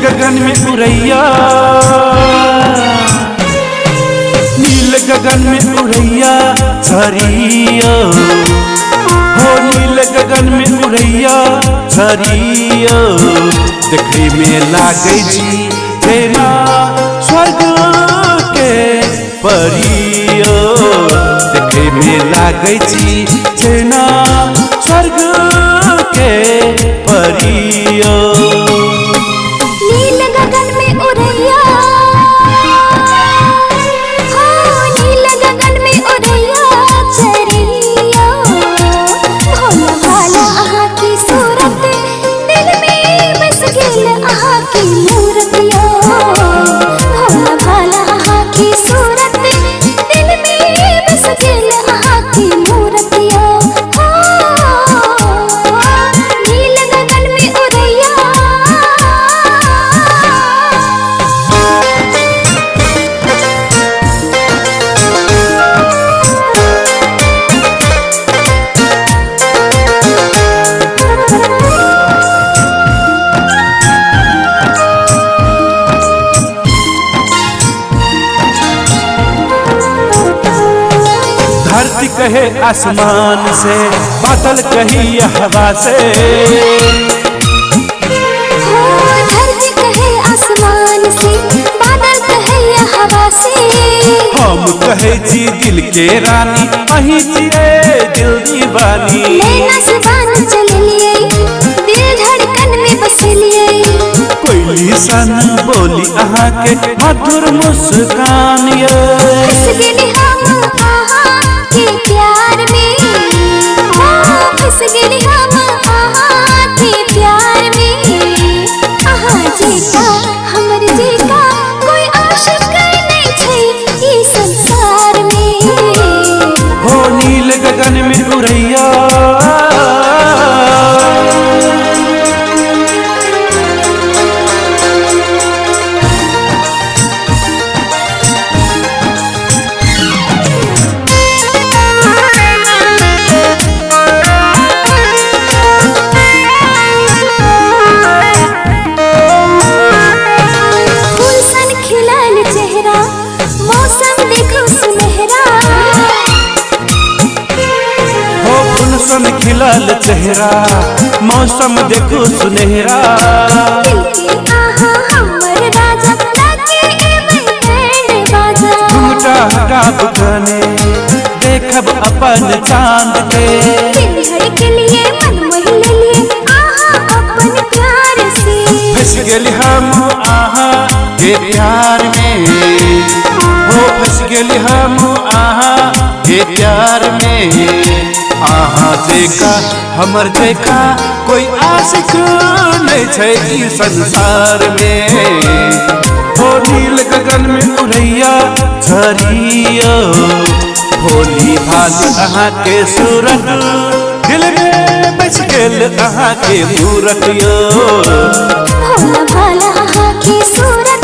गगन में उड़ैया, नील गगन में उड़ैया छरिया हो, नील गगन में उड़ैया छरिया देखे में लागे जी जेना स्वर्ग के परिया, देखे में लागे जी जेना स्वर्ग के परिया। नील गगन में उड़ैया, हो नील गगन में उड़ैया छरिया, भोला भाला आहा की सूरत दिल में बस गेल आहा की मूर्तिया, भोला भाला आहा की सूरत दिल में बस गेल आहा की मूर्तिया। नील गगन में उड़ैया, धरती कहे आसमान से, बादल कही हवा से, धरती कहे आसमान से, बादल कहे हवा से, हम कहे जी दिल के रानी, अहीं जिए दिल दीवानी। नैना से बान चल लिए, दिल धड़कन में बस लिए, कोई सन बोली अहाँ के मधुर मुस्कान ये, फंस गेली हम आहा के प्यार में, फंस गेली हम आहा के प्यार में, आहा जीता हमर जीता कोई आशिक नहीं छै ई संसार में। हो नील गगन में उड़ैया, मौसम देखो सुनहरा, हो फूल सन खिलल चेहरा, मौसम देखो सुनहरा, दिल के आहा हमर राजा लागे एवं बैंड बाजा, झूठा हटाब गाने देखब अपन चांद के, दिल धड़के लिए मन मोह लिए आहा अपन प्यार से, फंस गेली हम आहा के प्यार में, हो फंस गेली हम आहा के प्यार में। आहा देखा हमर देखा कोई आशिक नहीं छै ई संसार में, हो नील गगन में उड़ैया छरिया, भोली भाली अहाँ के सूरत दिल में बस गेल अहाँ के मूरत यो, भोला भाला आहा की सूरत